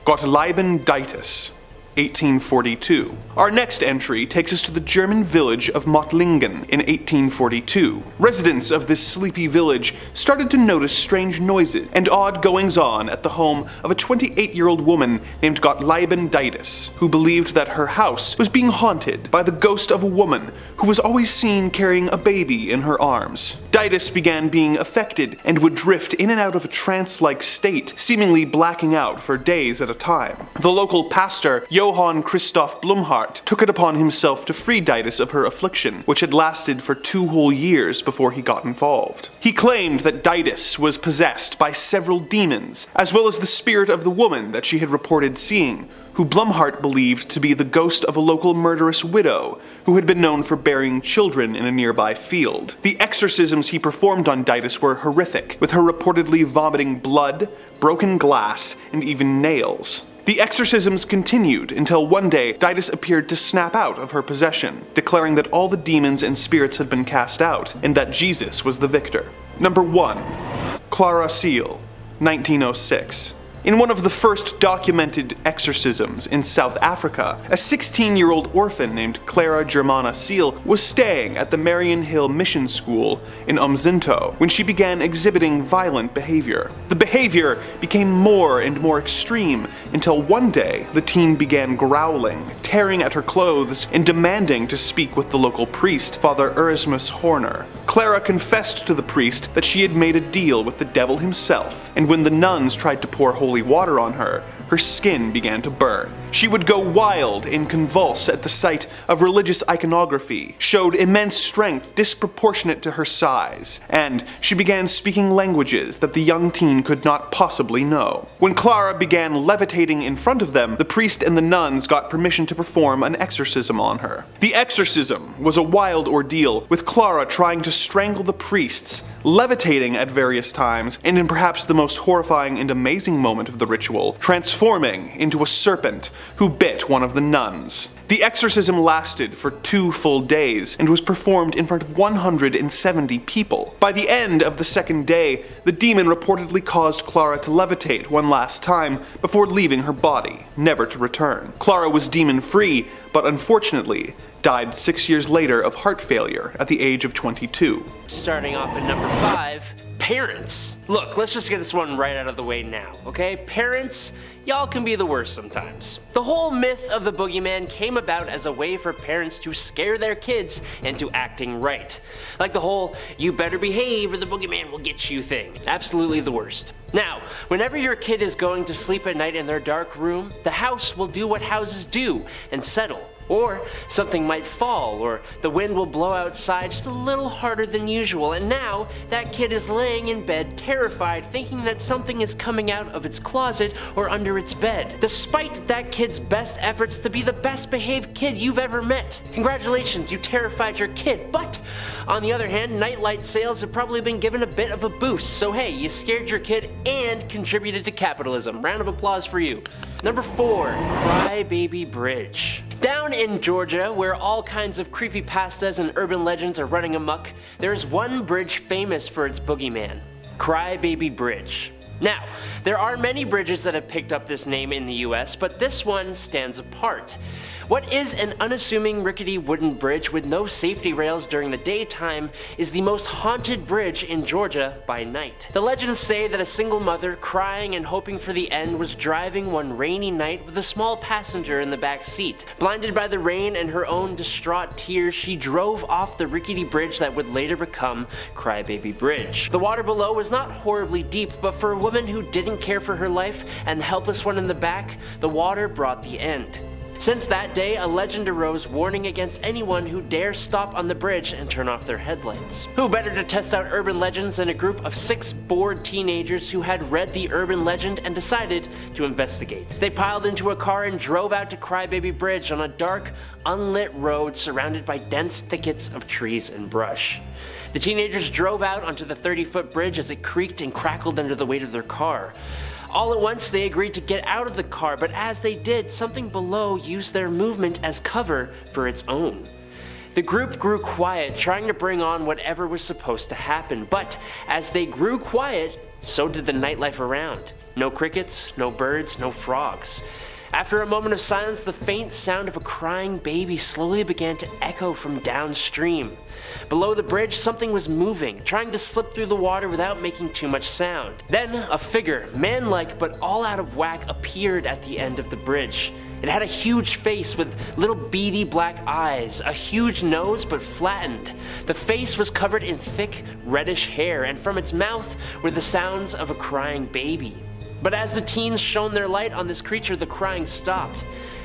Gottlieben Dittus, 1842. Our next entry takes us to the German village of Mottlingen in 1842. Residents of this sleepy village started to notice strange noises and odd goings-on at the home of a 28-year-old woman named Gottlieben Dittus, who believed that her house was being haunted by the ghost of a woman who was always seen carrying a baby in her arms. Dittus began being affected and would drift in and out of a trance-like state, seemingly blacking out for days at a time. The local pastor, Johann Christoph Blumhardt, took it upon himself to free Dittus of her affliction, which had lasted for 2 whole years before he got involved. He claimed that Dittus was possessed by several demons, as well as the spirit of the woman that she had reported seeing, who Blumhardt believed to be the ghost of a local murderous widow who had been known for burying children in a nearby field. The exorcisms he performed on Dittus were horrific, with her reportedly vomiting blood, broken glass, and even nails. The exorcisms continued until one day Dittus appeared to snap out of her possession, declaring that all the demons and spirits had been cast out, and that Jesus was the victor. Number 1. Clara Cele, 1906. In one of the first documented exorcisms in South Africa, a 16-year-old orphan named Clara Germana Cele was staying at the Marion Hill Mission School in Umzinto when she began exhibiting violent behavior. The behavior became more and more extreme until one day the teen began growling, tearing at her clothes, and demanding to speak with the local priest, Father Erasmus Horner. Clara confessed to the priest that she had made a deal with the devil himself, and when the nuns tried to pour holy water on her, her skin began to burn. She would go wild and convulse at the sight of religious iconography, showed immense strength disproportionate to her size, and she began speaking languages that the young teen could not possibly know. When Clara began levitating in front of them, the priest and the nuns got permission to perform an exorcism on her. The exorcism was a wild ordeal, with Clara trying to strangle the priests, levitating at various times, and in perhaps the most horrifying and amazing moment of the ritual, transforming into a serpent who bit one of the nuns. The exorcism lasted for 2 full days and was performed in front of 170 people. By the end of the second day, the demon reportedly caused Clara to levitate one last time before leaving her body, never to return. Clara was demon-free, but unfortunately died 6 years later of heart failure at the age of 22. Starting off at number 5, parents. Look, let's just get this one right out of the way now, okay? Parents, y'all can be the worst sometimes. The whole myth of the boogeyman came about as a way for parents to scare their kids into acting right. Like the whole, you better behave or the boogeyman will get you thing. Absolutely the worst. Now, whenever your kid is going to sleep at night in their dark room, the house will do what houses do and settle. Or something might fall, or the wind will blow outside just a little harder than usual, and now that kid is laying in bed terrified, thinking that something is coming out of its closet or under its bed, despite that kid's best efforts to be the best behaved kid you've ever met. Congratulations, you terrified your kid, but on the other hand, nightlight sales have probably been given a bit of a boost, so hey, you scared your kid and contributed to capitalism. Round of applause for you. Number 4, Crybaby Bridge. Down in Georgia, where all kinds of creepypastas and urban legends are running amok, there's one bridge famous for its boogeyman, Crybaby Bridge. Now, there are many bridges that have picked up this name in the US, but this one stands apart. What is an unassuming rickety wooden bridge with no safety rails during the daytime is the most haunted bridge in Georgia by night. The legends say that a single mother, crying and hoping for the end, was driving one rainy night with a small passenger in the back seat. Blinded by the rain and her own distraught tears, she drove off the rickety bridge that would later become Crybaby Bridge. The water below was not horribly deep, but for a woman who didn't care for her life and the helpless one in the back, the water brought the end. Since that day, a legend arose warning against anyone who dare stop on the bridge and turn off their headlights. Who better to test out urban legends than a group of 6 bored teenagers who had read the urban legend and decided to investigate. They piled into a car and drove out to Crybaby Bridge on a dark, unlit road surrounded by dense thickets of trees and brush. The teenagers drove out onto the 30-foot bridge as it creaked and crackled under the weight of their car. All at once, they agreed to get out of the car, but as they did, something below used their movement as cover for its own. The group grew quiet, trying to bring on whatever was supposed to happen, but as they grew quiet, so did the nightlife around. No crickets, no birds, no frogs. After a moment of silence, the faint sound of a crying baby slowly began to echo from downstream. Below the bridge, something was moving, trying to slip through the water without making too much sound. Then, a figure, man-like but all out of whack, appeared at the end of the bridge. It had a huge face with little beady black eyes, a huge nose but flattened. The face was covered in thick, reddish hair, and from its mouth were the sounds of a crying baby. But as the teens shone their light on this creature, the crying stopped.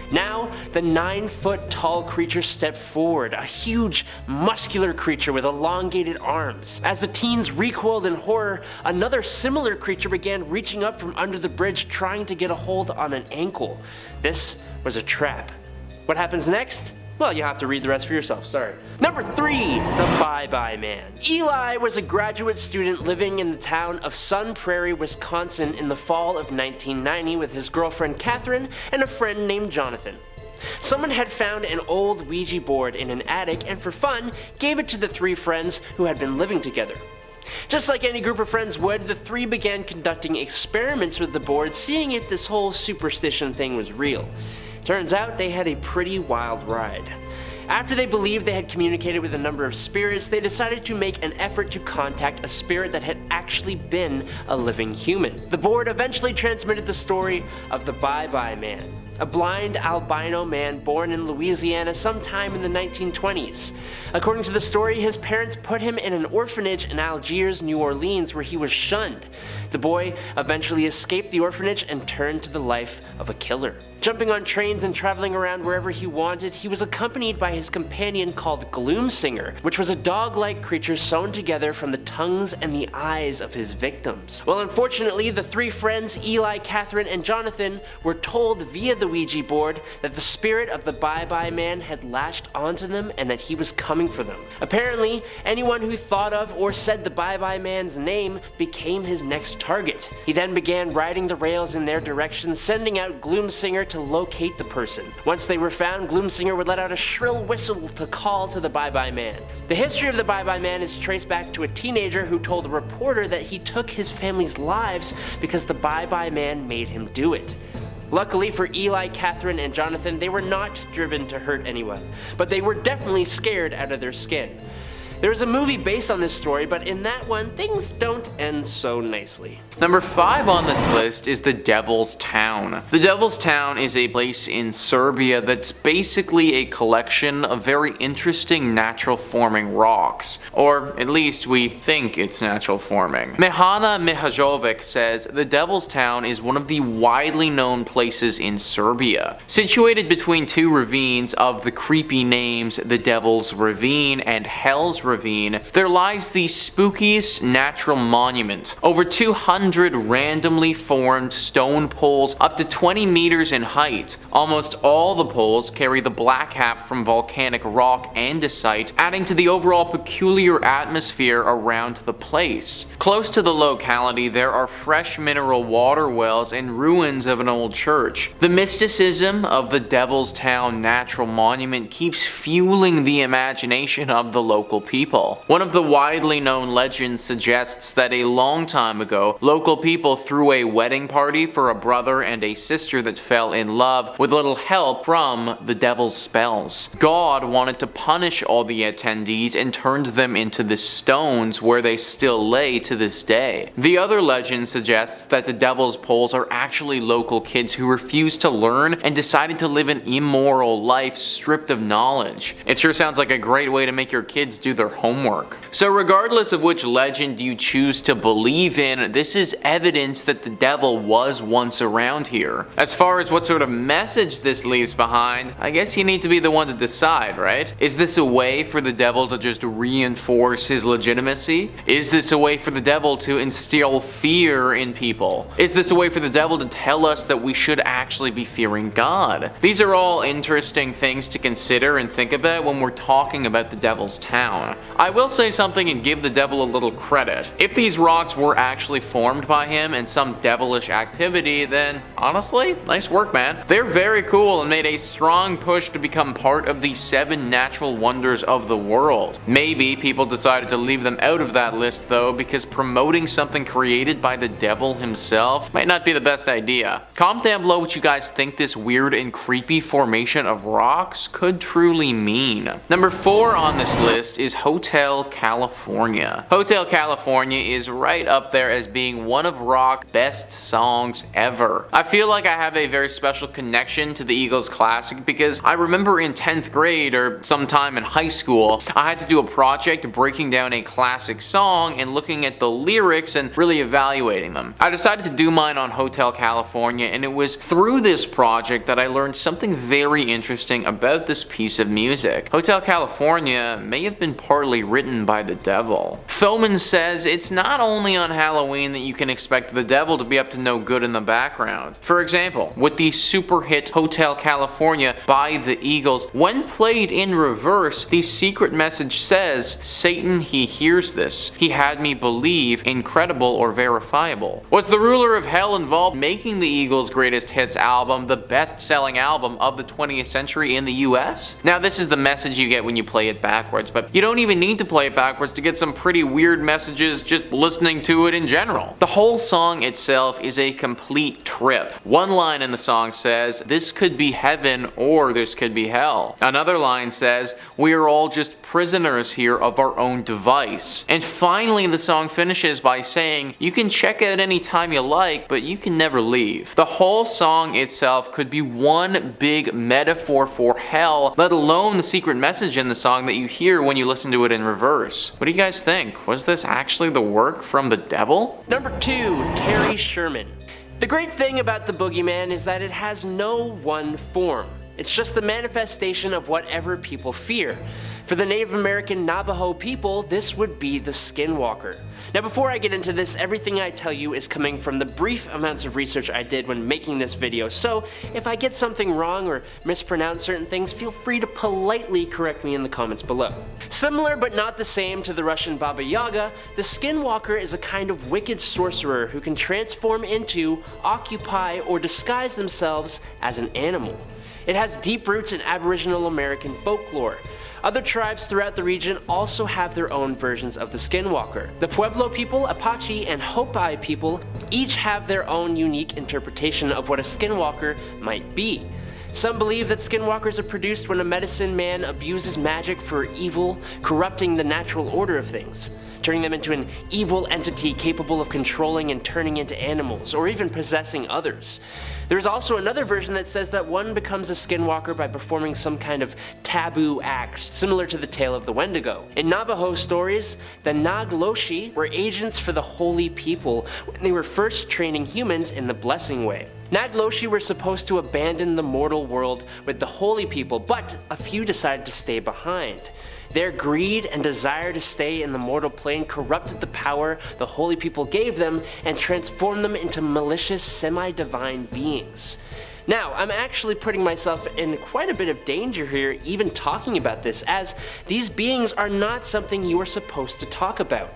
Now, the 9-foot tall creature stepped forward, a huge, muscular creature with elongated arms. As the teens recoiled in horror, another similar creature began reaching up from under the bridge, trying to get a hold on an ankle. This was a trap. What happens next? Well, you have to read the rest for yourself, sorry. Number 3, the Bye-Bye Man. Eli was a graduate student living in the town of Sun Prairie, Wisconsin in the fall of 1990 with his girlfriend Catherine and a friend named Jonathan. Someone had found an old Ouija board in an attic and for fun gave it to the 3 friends who had been living together. Just like any group of friends would, the 3 began conducting experiments with the board, seeing if this whole superstition thing was real. Turns out they had a pretty wild ride. After they believed they had communicated with a number of spirits, they decided to make an effort to contact a spirit that had actually been a living human. The board eventually transmitted the story of the Bye-Bye Man, a blind albino man born in Louisiana sometime in the 1920s. According to the story, his parents put him in an orphanage in Algiers, New Orleans, where he was shunned. The boy eventually escaped the orphanage and turned to the life of a killer. Jumping on trains and traveling around wherever he wanted, he was accompanied by his companion called Gloomsinger, which was a dog-like creature sewn together from the tongues and the eyes of his victims. Well, unfortunately, the 3 friends, Eli, Catherine, and Jonathan, were told via the Ouija board that the spirit of the Bye-Bye Man had latched onto them and that he was coming for them. Apparently, anyone who thought of or said the Bye-Bye Man's name became his next target. He then began riding the rails in their direction, sending out Gloomsinger to locate the person. Once they were found, Gloomsinger would let out a shrill whistle to call to the Bye-Bye Man. The history of the Bye-Bye Man is traced back to a teenager who told a reporter that he took his family's lives because the Bye-Bye Man made him do it. Luckily for Eli, Catherine, and Jonathan, they were not driven to hurt anyone, but they were definitely scared out of their skin. There is a movie based on this story, but in that one, things don't end so nicely. Number 5 on this list is the Devil's Town. The Devil's Town is a place in Serbia that's basically a collection of very interesting natural forming rocks. Or at least we think it's natural forming. Mehana Mihajovic says the Devil's Town is one of the widely known places in Serbia. Situated between 2 ravines of the creepy names the Devil's Ravine and Hell's Ravine, there lies the spookiest natural monument. Over 200 randomly formed stone poles up to 20 meters in height. Almost all the poles carry the black cap from volcanic rock andesite, adding to the overall peculiar atmosphere around the place. Close to the locality, there are fresh mineral water wells and ruins of an old church. The mysticism of the Devil's Town Natural Monument keeps fueling the imagination of the local people. people. One of the widely known legends suggests that a long time ago, local people threw a wedding party for a brother and a sister that fell in love with little help from the devil's spells. God wanted to punish all the attendees and turned them into the stones where they still lay to this day. The other legend suggests that the devil's poles are actually local kids who refused to learn and decided to live an immoral life stripped of knowledge. It sure sounds like a great way to make your kids do their homework. So regardless of which legend you choose to believe in, this is evidence that the devil was once around here. As far as what sort of message this leaves behind, I guess you need to be the one to decide, right? Is this a way for the devil to just reinforce his legitimacy? Is this a way for the devil to instill fear in people? Is this a way for the devil to tell us that we should actually be fearing God? These are all interesting things to consider and think about when we're talking about the devil's town. I will say something and give the devil a little credit. If these rocks were actually formed by him and some devilish activity, then honestly, nice work, man. They're very cool and made a strong push to become part of the 7 natural wonders of the world. Maybe people decided to leave them out of that list though, because promoting something created by the devil himself might not be the best idea. Comment down below what you guys think this weird and creepy formation of rocks could truly mean. Number 4 on this list is Hotel California. Hotel California is right up there as being one of rock's best songs ever. I feel like I have a very special connection to the Eagles classic because I remember in 10th grade or sometime in high school, I had to do a project breaking down a classic song and looking at the lyrics and really evaluating them. I decided to do mine on Hotel California, and it was through this project that I learned something very interesting about this piece of music. Hotel California may have been partly written by the devil. Thoman says it's not only on Halloween that you can expect the devil to be up to no good in the background. For example, with the super hit Hotel California by the Eagles, when played in reverse, the secret message says, "Satan, he hears this. He had me believe, incredible or verifiable." Was the ruler of hell involved in making the Eagles' greatest hits album the best-selling album of the 20th century in the US? Now this is the message you get when you play it backwards, but you don't even need to play it backwards to get some pretty weird messages just listening to it in general. The whole song itself is a complete trip. One line in the song says, "This could be heaven or this could be hell." Another line says, "We are all just prisoners here of our own device." And finally the song finishes by saying, "You can check out any time you like, but you can never leave." The whole song itself could be one big metaphor for hell, let alone the secret message in the song that you hear when you listen to it in reverse. What do you guys think? Was this actually the work from the devil? Number 2, Terry Sherman. The great thing about the boogeyman is that it has no one form. It's just the manifestation of whatever people fear. For the Native American Navajo people, this would be the skinwalker. Now before I get into this, everything I tell you is coming from the brief amounts of research I did when making this video, so if I get something wrong or mispronounce certain things, feel free to politely correct me in the comments below. Similar but not the same to the Russian Baba Yaga, the skinwalker is a kind of wicked sorcerer who can transform into, occupy, or disguise themselves as an animal. It has deep roots in Aboriginal American folklore. Other tribes throughout the region also have their own versions of the skinwalker. The Pueblo people, Apache, and Hopi people each have their own unique interpretation of what a skinwalker might be. Some believe that skinwalkers are produced when a medicine man abuses magic for evil, corrupting the natural order of things, turning them into an evil entity capable of controlling and turning into animals, or even possessing others. There's also another version that says that one becomes a skinwalker by performing some kind of taboo act, similar to the tale of the Wendigo. In Navajo stories, the Nagloshi were agents for the holy people when they were first training humans in the blessing way. Nagloshi were supposed to abandon the mortal world with the holy people, but a few decided to stay behind. Their greed and desire to stay in the mortal plane corrupted the power the holy people gave them and transformed them into malicious semi-divine beings. Now, I'm actually putting myself in quite a bit of danger here even talking about this, as these beings are not something you are supposed to talk about.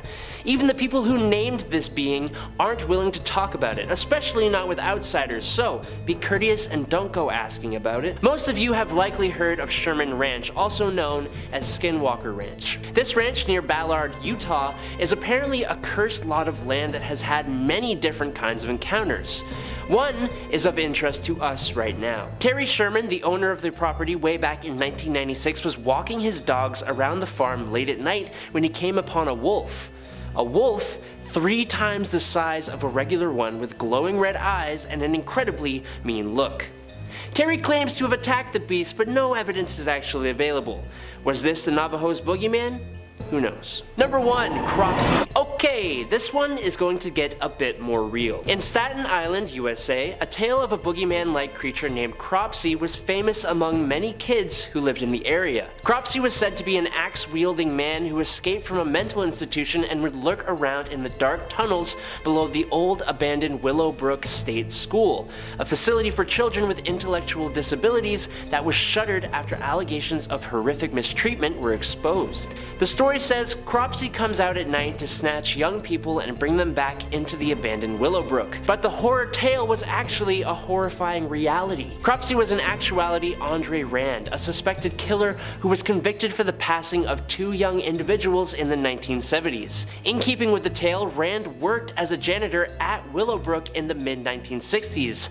Even the people who named this being aren't willing to talk about it, especially not with outsiders, so be courteous and don't go asking about it. Most of you have likely heard of Sherman Ranch, also known as Skinwalker Ranch. This ranch near Ballard, Utah is apparently a cursed lot of land that has had many different kinds of encounters. One is of interest to us right now. Terry Sherman, the owner of the property way back in 1996, was walking his dogs around the farm late at night when he came upon a wolf. A wolf 3 times the size of a regular one with glowing red eyes and an incredibly mean look. Terry claims to have attacked the beast, but no evidence is actually available. Was this the Navajo's boogeyman? Who knows? Number 1, Cropsy. Okay, this one is going to get a bit more real. In Staten Island, USA, a tale of a boogeyman-like creature named Cropsy was famous among many kids who lived in the area. Cropsy was said to be an axe-wielding man who escaped from a mental institution and would lurk around in the dark tunnels below the old abandoned Willowbrook State School, a facility for children with intellectual disabilities that was shuttered after allegations of horrific mistreatment were exposed. The story says Cropsy comes out at night to snatch young people and bring them back into the abandoned Willowbrook. But the horror tale was actually a horrifying reality. Cropsy was in actuality Andre Rand, a suspected killer who was convicted for the passing of 2 young individuals in the 1970s. In keeping with the tale, Rand worked as a janitor at Willowbrook in the mid-1960s.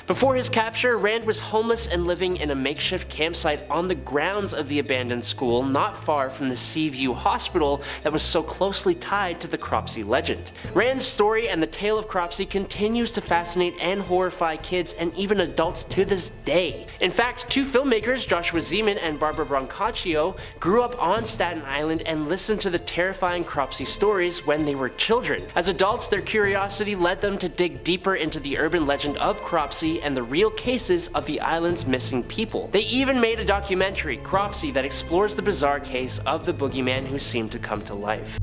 Before his capture, Rand was homeless and living in a makeshift campsite on the grounds of the abandoned school not far from the Seaview Hospital that was so closely tied to the Cropsy legend. Rand's story and the tale of Cropsy continues to fascinate and horrify kids and even adults to this day. In fact, 2 filmmakers, Joshua Zeman and Barbara Brancaccio, grew up on Staten Island and listened to the terrifying Cropsy stories when they were children. As adults, their curiosity led them to dig deeper into the urban legend of Cropsy and the real cases of the island's missing people. They even made a documentary, Cropsy, that explores the bizarre case of the boogeyman who seemed to come to life.